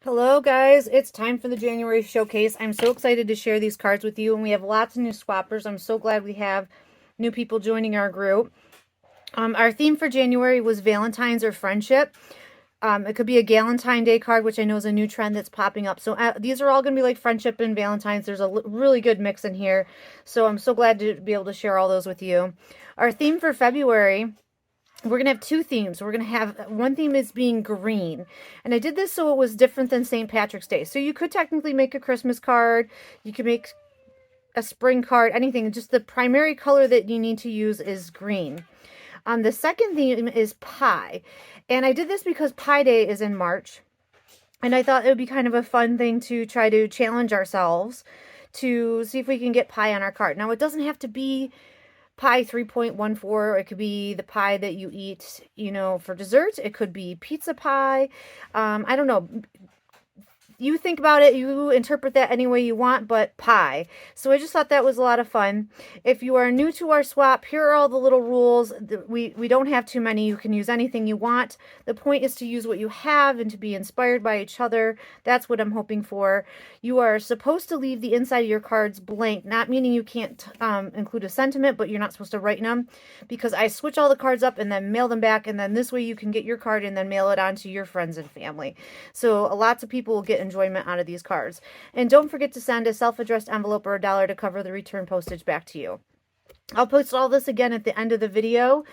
Hello guys, it's time for the January showcase. I'm so excited to share these cards with you, and we have lots of new swappers. I'm so glad we have new people joining our group. Our theme for January was Valentine's or Friendship. It could be a Galentine Day card, which I know is a new trend that's popping up. So these are all going to be like Friendship and Valentine's. There's a really good mix in here. So I'm so glad to be able to share all those with you. Our theme for February, we're going to have two themes. We're going to have one theme is being green. And I did this so it was different than St. Patrick's Day. So you could technically make a Christmas card. You could make a spring card, anything. Just the primary color that you need to use is green. The second theme is pie. And I did this because Pie Day is in March. And I thought it would be kind of a fun thing to try to challenge ourselves to see if we can get pie on our card. Now, it doesn't have to be pie 3.14. It could be the pie that you eat, for dessert. It could be pizza pie. I don't know. You think about it, you interpret that any way you want, but pie. So I just thought that was a lot of fun. If you are new to our swap, here are all the little rules. We don't have too many. You can use anything you want. The point is to use what you have and to be inspired by each other. That's what I'm hoping for. You are supposed to leave the inside of your cards blank, not meaning you can't include a sentiment, but you're not supposed to write in them, because I switch all the cards up and then mail them back, and then this way you can get your card and then mail it on to your friends and family. So lots of people will get enjoyment out of these cards. And don't forget to send a self-addressed envelope or $1 to cover the return postage back to you. I'll post all this again at the end of the video.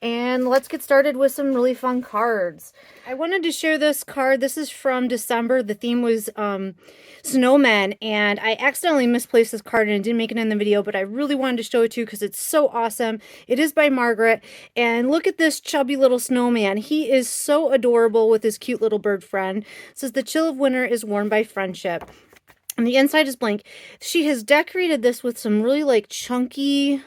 And let's get started with some really fun cards. I wanted to share this card. This is from December. The theme was snowmen, and I accidentally misplaced this card and it didn't make it in the video, but I really wanted to show it to you because it's so awesome. It is by Margaret, and look at this chubby little snowman. He is so adorable with his cute little bird friend. It says the chill of winter is worn by friendship. And the inside is blank. She has decorated this with some really chunky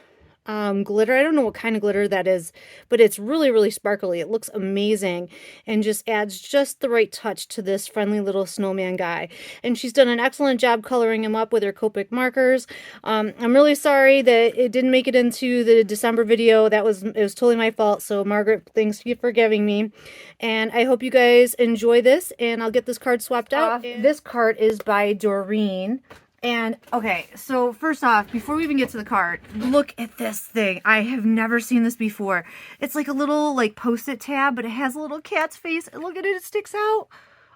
glitter. I don't know what kind of glitter that is, but it's really sparkly. It looks amazing and just adds just the right touch to this friendly little snowman guy. And she's done an excellent job coloring him up with her Copic markers. I'm really sorry that it didn't make it into the December video. It was totally my fault. So Margaret, thanks for forgiving me. And I hope you guys enjoy this, and I'll get this card swapped out. This card is by Doreen. And, okay, so first off, before we even get to the card, look at this thing. I have never seen this before. It's like a little, Post-it tab, but it has a little cat's face. And look at it, it sticks out.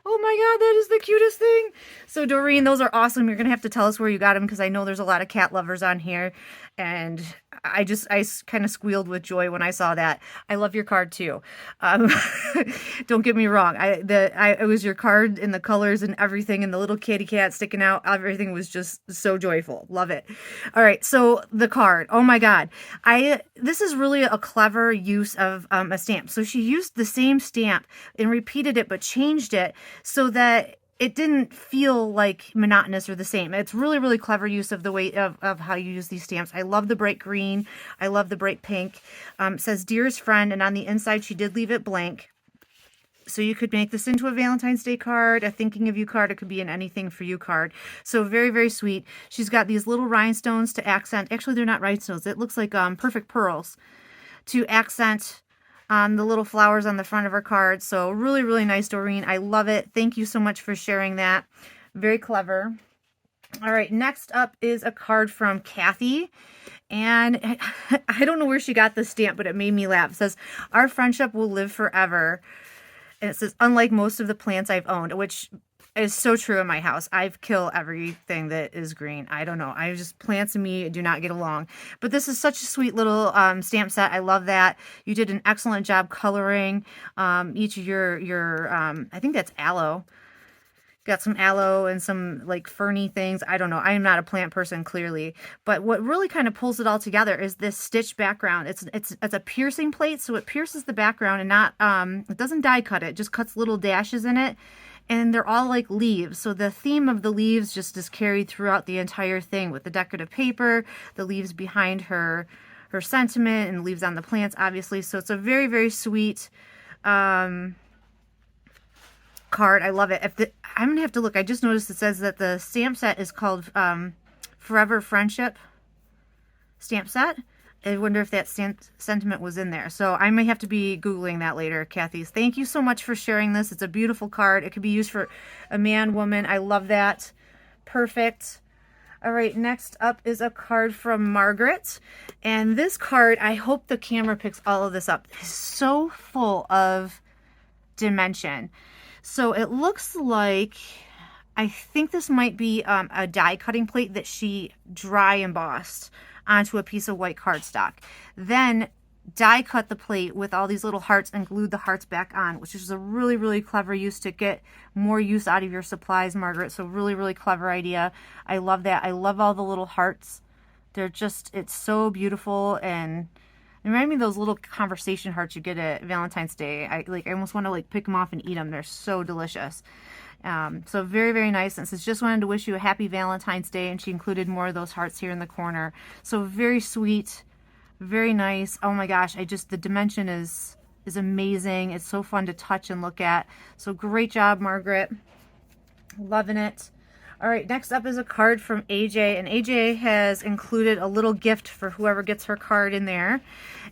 Oh my god, that is the cutest thing. So, Doreen, those are awesome. You're going to have to tell us where you got them, because I know there's a lot of cat lovers on here. And I kind of squealed with joy when I saw that. I love your card too. Don't get me wrong. It was your card and the colors and everything, and the little kitty cat sticking out. Everything was just so joyful. Love it. All right. So the card. Oh my God. This is really a clever use of a stamp. So she used the same stamp and repeated it, but changed it so that it didn't feel like monotonous or the same. It's really clever use of the way of how you use these stamps. I love the bright green. I love the bright pink. It says dearest friend, and on the inside she did leave it blank. So you could make this into a Valentine's Day card, a thinking of you card. It could be an anything for you card. So very sweet. She's got these little rhinestones to accent. Actually, they're not rhinestones. It looks like perfect pearls to accent the little flowers on the front of her card. So really nice, Doreen. I love it. Thank you so much for sharing that. Very clever. All right, next up is a card from Kathy. And I don't know where she got this stamp, but it made me laugh. It says, our friendship will live forever. And it says, unlike most of the plants I've owned, which is so true in my house. I kill everything that is green. I don't know. Plants and me do not get along. But this is such a sweet little stamp set. I love that. You did an excellent job coloring each of your I think that's aloe. Got some aloe and some ferny things. I don't know. I am not a plant person, clearly. But what really kind of pulls it all together is this stitched background. It's a piercing plate, so it pierces the background and not it doesn't die cut it. It just cuts little dashes in it. And they're all like leaves. So the theme of the leaves just is carried throughout the entire thing, with the decorative paper, the leaves behind her sentiment, and the leaves on the plants, obviously. So it's a very sweet card. I love it. I'm going to have to look. I just noticed it says that the stamp set is called Forever Friendship stamp set. I wonder if that sentiment was in there. So I may have to be Googling that later, Kathy. Thank you so much for sharing this. It's a beautiful card. It could be used for a man, woman. I love that. Perfect. All right, next up is a card from Margaret. And this card, I hope the camera picks all of this up. It's so full of dimension. So it looks like, I think this might be a die cutting plate that she dry embossed onto a piece of white cardstock. Then die cut the plate with all these little hearts and glued the hearts back on, which is a really, really clever use to get more use out of your supplies, Margaret. So really, really clever idea. I love that. I love all the little hearts. They're just, it's so beautiful, and it reminds me of those little conversation hearts you get at Valentine's Day. I almost want to like pick them off and eat them. They're so delicious. So very, very nice. And says, just wanted to wish you a happy Valentine's Day. And she included more of those hearts here in the corner. So very sweet, very nice. Oh my gosh. the dimension is amazing. It's so fun to touch and look at. So great job, Margaret. Loving it. All right, next up is a card from AJ, and AJ has included a little gift for whoever gets her card in there.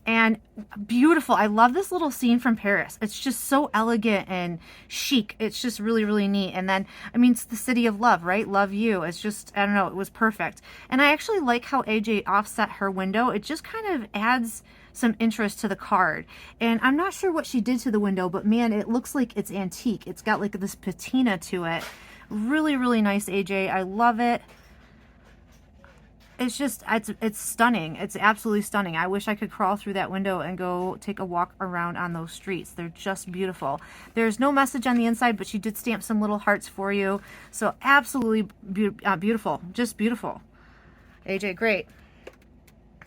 And beautiful. I love this little scene from Paris. It's just so elegant and chic. It's just really, really neat. And then, I mean, it's the city of love, right? Love you. It's just, I don't know, it was perfect. And I actually like how AJ offset her window. It just kind of adds some interest to the card. And I'm not sure what she did to the window, but man, it looks like it's antique. It's got like this patina to it. Really, really nice, AJ. I love it. It's just, it's stunning. It's absolutely stunning. I wish I could crawl through that window and go take a walk around on those streets. They're just beautiful. There's no message on the inside, but she did stamp some little hearts for you. So absolutely beautiful. Just beautiful. AJ, great.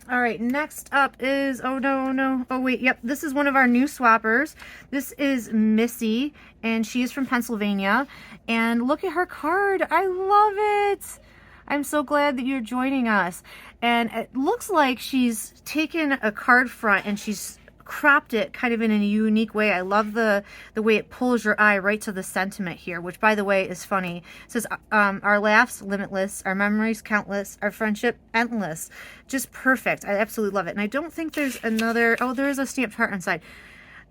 All right, next up is, oh no, oh wait, yep, this is one of our new swappers. This is Missy, and she is from Pennsylvania. And look at her card. I love it. I'm so glad that you're joining us. And it looks like she's taken a card front and she's cropped it kind of in a unique way. I love the way it pulls your eye right to the sentiment here, which by the way is funny. It says, our laughs limitless, our memories countless, our friendship endless. Just perfect. I absolutely love it. And I don't think there's another, oh, there is a stamped heart inside.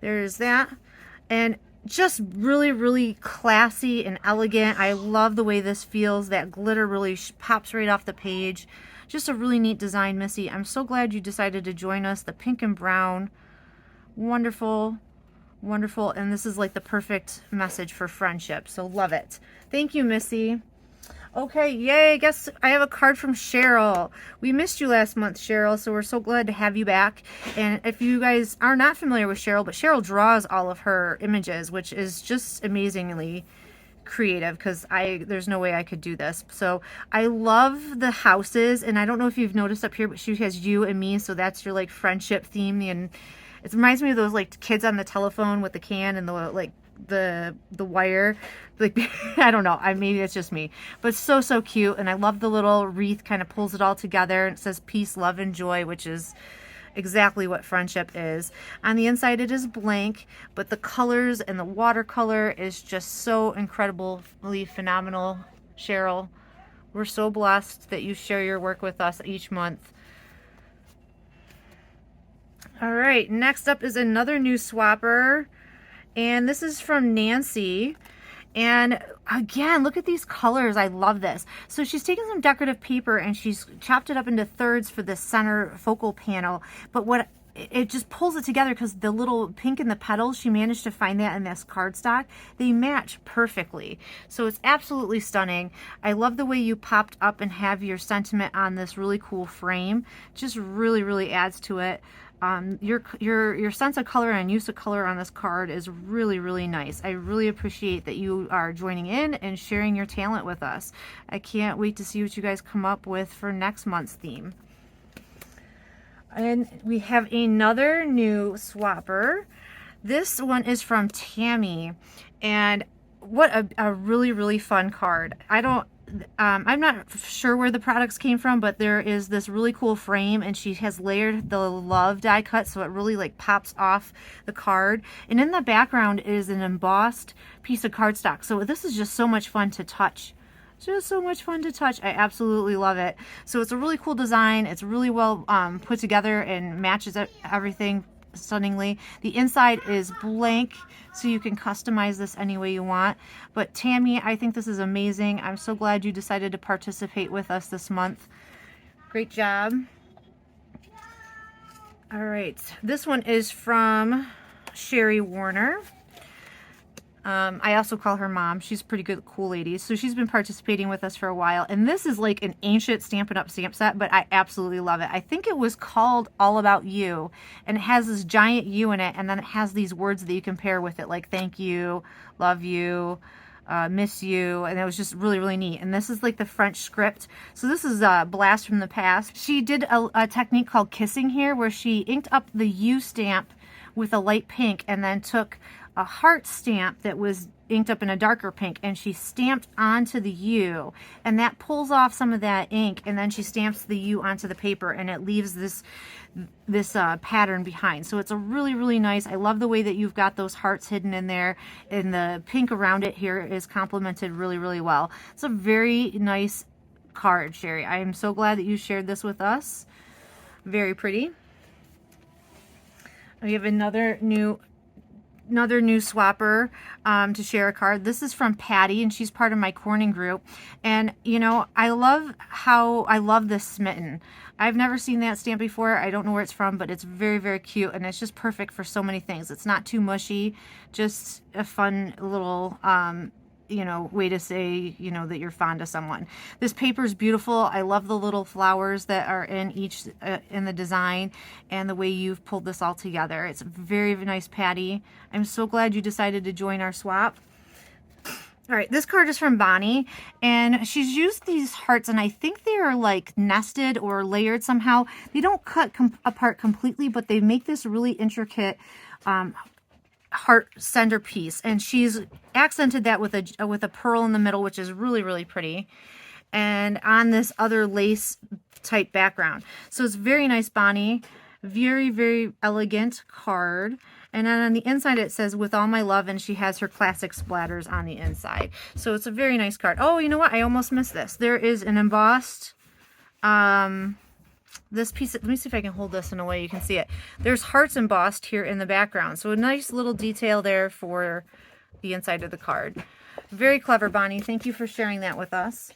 There's that. And just really, really classy and elegant. I love the way this feels. That glitter really pops right off the page. Just a really neat design, Missy. I'm so glad you decided to join us. The pink and brown. Wonderful, wonderful. And this is like the perfect message for friendship. So love it. Thank you, Missy. Okay, yay. I guess I have a card from Cheryl. We missed you last month, Cheryl, so we're so glad to have you back. And if you guys are not familiar with Cheryl, but Cheryl draws all of her images, which is just amazingly creative, because there's no way I could do this. So I love the houses, and I don't know if you've noticed up here, but she has you and me, so that's your like friendship theme. And it reminds me of those like kids on the telephone with the can and the like the wire, like I don't know, maybe it's just me, but so cute. And I love the little wreath kind of pulls it all together, and it says peace, love, and joy, which is exactly what friendship is. On the inside it is blank, but the colors and the watercolor is just so incredibly phenomenal. Cheryl, we're so blessed that you share your work with us each month. All right, next up is another new swapper, and this is from Nancy. And again, look at these colors. I love this. So she's taken some decorative paper and she's chopped it up into thirds for the center focal panel. But what it just pulls it together, because the little pink in the petals, she managed to find that in this cardstock. They match perfectly. So it's absolutely stunning. I love the way you popped up and have your sentiment on this really cool frame. Just really adds to it. Your sense of color and use of color on this card is really nice. I really appreciate that you are joining in and sharing your talent with us. I can't wait to see what you guys come up with for next month's theme. And we have another new swapper. This one is from Tammy, and what a really fun card. I'm not sure where the products came from, but there is this really cool frame, and she has layered the love die cut, so it really like pops off the card. And in the background is an embossed piece of cardstock. So this is just so much fun to touch Just so much fun to touch. I absolutely love it. So it's a really cool design. It's really well put together and matches everything stunningly. The inside is blank, so you can customize this any way you want. But Tammy, I think this is amazing. I'm so glad you decided to participate with us this month. Great job. All right, this one is from Sherry Warner. I also call her Mom. She's a pretty good, cool lady. So she's been participating with us for a while. And this is like an ancient Stampin' Up! Stamp set, but I absolutely love it. I think it was called All About You. And it has this giant U in it. And then it has these words that you can pair with it, like thank you, love you, miss you. And it was just really, really neat. And this is like the French script. So this is a blast from the past. She did a technique called kissing here, where she inked up the U stamp with a light pink and then took a heart stamp that was inked up in a darker pink, and she stamped onto the U, and that pulls off some of that ink, and then she stamps the U onto the paper, and it leaves this pattern behind. So it's a really, really nice. I love the way that you've got those hearts hidden in there, and the pink around it here is complemented really, really well. It's a very nice card, Sherry. I am so glad that you shared this with us. Very pretty. We have another new swapper to share a card. This is from Patty, and she's part of my Corning group. And you know, I love this Smitten. I've never seen that stamp before. I don't know where it's from, but it's very, very cute, and it's just perfect for so many things. It's not too mushy, just a fun little you know, way to say, you know, that you're fond of someone. This paper is beautiful. I love the little flowers that are in each in the design, and the way you've pulled this all together. It's very, very nice, Patty. I'm so glad you decided to join our swap. All right, this card is from Bonnie, and she's used these hearts, and I think they are like nested or layered somehow. They don't cut apart completely, but they make this really intricate heart centerpiece, and she's accented that with a pearl in the middle, which is really, really pretty, and on this other lace type background. So it's very nice, Bonnie. Very, very elegant card. And then on the inside it says with all my love, and she has her classic splatters on the inside. So it's a very nice card. Oh, you know what, I almost missed this. There is an embossed this piece, let me see if I can hold this in a way you can see it. There's hearts embossed here in the background. So a nice little detail there for the inside of the card. Very clever, Bonnie. Thank you for sharing that with us.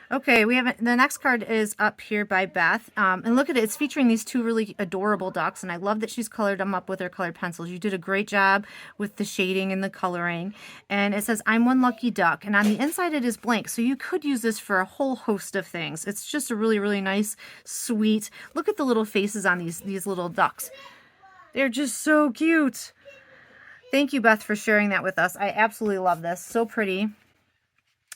Okay, we have the next card is up here by Beth, and look at it. It's featuring these two really adorable ducks, and I love that she's colored them up with her colored pencils. You did a great job with the shading and the coloring. And it says, I'm one lucky duck, and on the inside it is blank, so you could use this for a whole host of things. It's just a really, really nice, sweet. Look at the little faces on these little ducks. They're just so cute. Thank you, Beth, for sharing that with us. I absolutely love this. So pretty.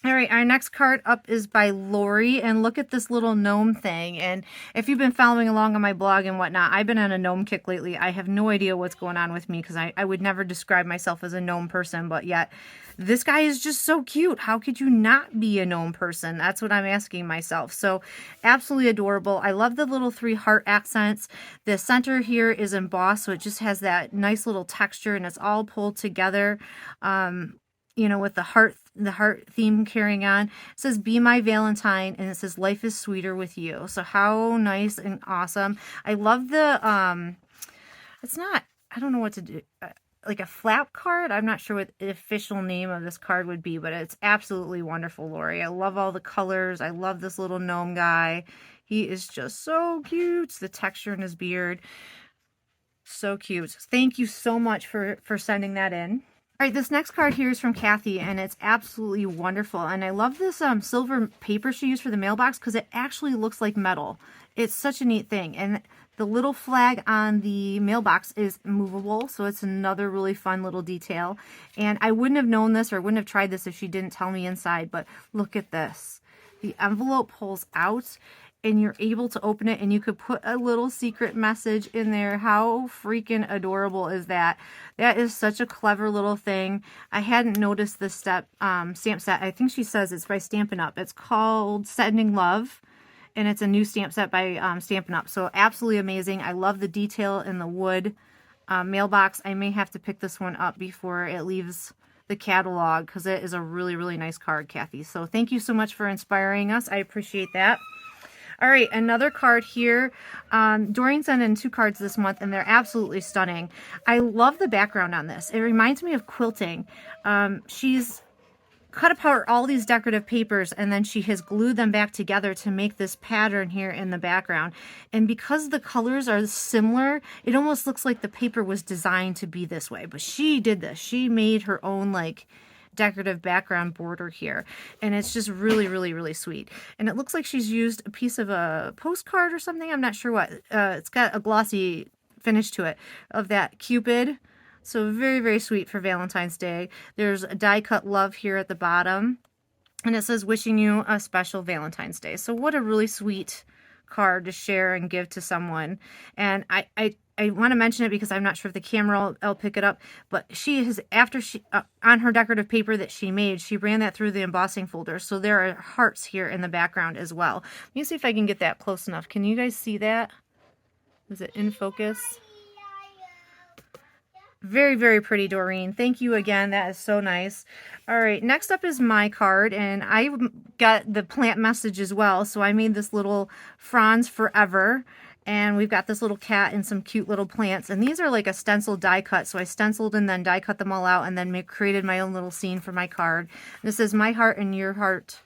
All right, our next card up is by Lori, and look at this little gnome thing. And if you've been following along on my blog and whatnot, I've been on a gnome kick lately. I have no idea what's going on with me, because I would never describe myself as a gnome person, but yet this guy is just so cute. How could you not be a gnome person? That's what I'm asking myself. So absolutely adorable. I love the little 3 heart accents. The center here is embossed, so it just has that nice little texture, and it's all pulled together. You know, with the heart theme carrying on. It says, be my Valentine, and it says, life is sweeter with you. So how nice and awesome. I love the, it's not, I don't know what to do, like a flap card. I'm not sure what the official name of this card would be, but it's absolutely wonderful, Lori. I love all the colors. I love this little gnome guy. He is just so cute. The texture in his beard. So cute. Thank you so much for sending that in. All right, this next card here is from Kathy, and it's absolutely wonderful. And I love this silver paper she used for the mailbox, because it actually looks like metal. It's such a neat thing. And the little flag on the mailbox is movable, so it's another really fun little detail. And I wouldn't have known this, or wouldn't have tried this if she didn't tell me inside, but look at this. The envelope pulls out, and you're able to open it, and you could put a little secret message in there. How freaking adorable is that? That is such a clever little thing. I hadn't noticed this stamp set. I think she says it's by Stampin' Up. It's called Sending Love, and it's a new stamp set by Stampin' Up. So absolutely amazing. I love the detail in the wood mailbox. I may have to pick this one up before it leaves the catalog, because it is a really, really nice card, Kathy. So thank you so much for inspiring us. I appreciate that. All right, another card here. Doreen sent in 2 cards this month, and they're absolutely stunning. I love the background on this. It reminds me of quilting. She's cut apart all these decorative papers, and then she has glued them back together to make this pattern here in the background. And because the colors are similar, it almost looks like the paper was designed to be this way. But she did this. She made her own like decorative background border here, and it's just really, really, really sweet. And it looks like she's used a piece of a postcard or something. I'm not sure what. It's got a glossy finish to it of that Cupid. So very, very sweet for Valentine's Day. There's a die cut love here at the bottom, and it says wishing you a special Valentine's Day. So what a really sweet card to share and give to someone. And I want to mention it because I'm not sure if the camera will pick it up, but she has, after she, on her decorative paper that she made, she ran that through the embossing folder. So there are hearts here in the background as well. Let me see if I can get that close enough. Can you guys see that? Is it in focus? Very, very pretty, Doreen. Thank you again. That is so nice. All right, next up is my card, and I got the plant message as well. So I made this little Franz Forever, and we've got this little cat and some cute little plants. And these are like a stencil die cut. So I stenciled and then die cut them all out, and then created my own little scene for my card. This is my heart and your heart.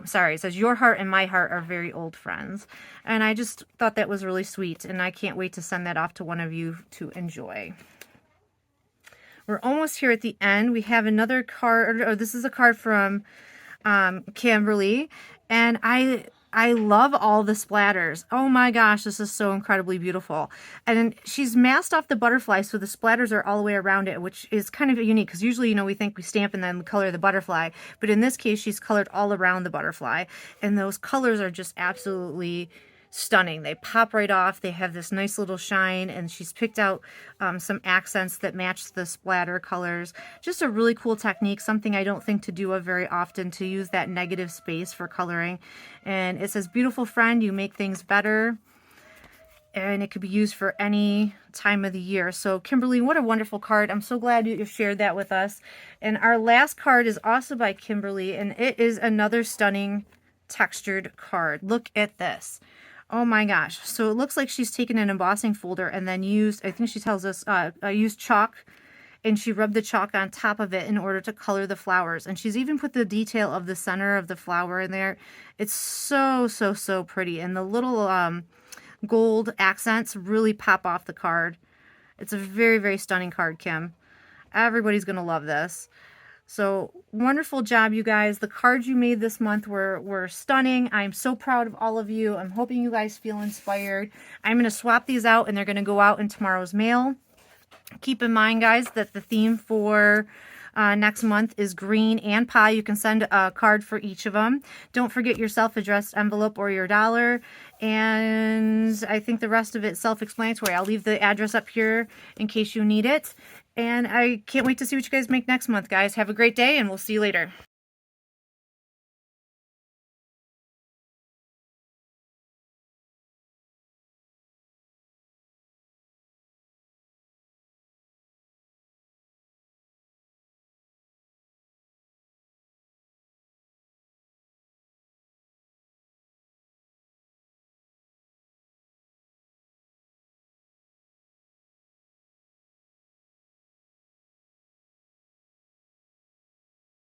Sorry, it says your heart and my heart are very old friends. And I just thought that was really sweet, and I can't wait to send that off to one of you to enjoy. We're almost here at the end. We have another card. Oh, this is a card from Kimberly. And I love all the splatters. Oh my gosh, this is so incredibly beautiful. And she's masked off the butterfly, so the splatters are all the way around it, which is kind of unique, because usually, you know, we think we stamp and then color the butterfly. But in this case, she's colored all around the butterfly. And those colors are just absolutely stunning. They pop right off. They have this nice little shine, and she's picked out some accents that match the splatter colors. Just a really cool technique, something I don't think to do of very often, to use that negative space for coloring. And it says, beautiful friend, you make things better. And it could be used for any time of the year. So Kimberly, what a wonderful card. I'm so glad you shared that with us. And our last card is also by Kimberly, and it is another stunning textured card. Look at this. Oh my gosh. So it looks like she's taken an embossing folder and then used, I think she tells us, used chalk, and she rubbed the chalk on top of it in order to color the flowers. And she's even put the detail of the center of the flower in there. It's so, so, so pretty. And the little gold accents really pop off the card. It's a very, very stunning card, Kim. Everybody's going to love this. So wonderful job, you guys. The cards you made this month were stunning. I'm so proud of all of you. I'm hoping you guys feel inspired. I'm going to swap these out, and they're going to go out in tomorrow's mail. Keep in mind, guys, that the theme for next month is green and pie. You can send a card for each of them. Don't forget your self-addressed envelope or your dollar. And I think the rest of it is self-explanatory. I'll leave the address up here in case you need it. And I can't wait to see what you guys make next month, guys. Have a great day, and we'll see you later.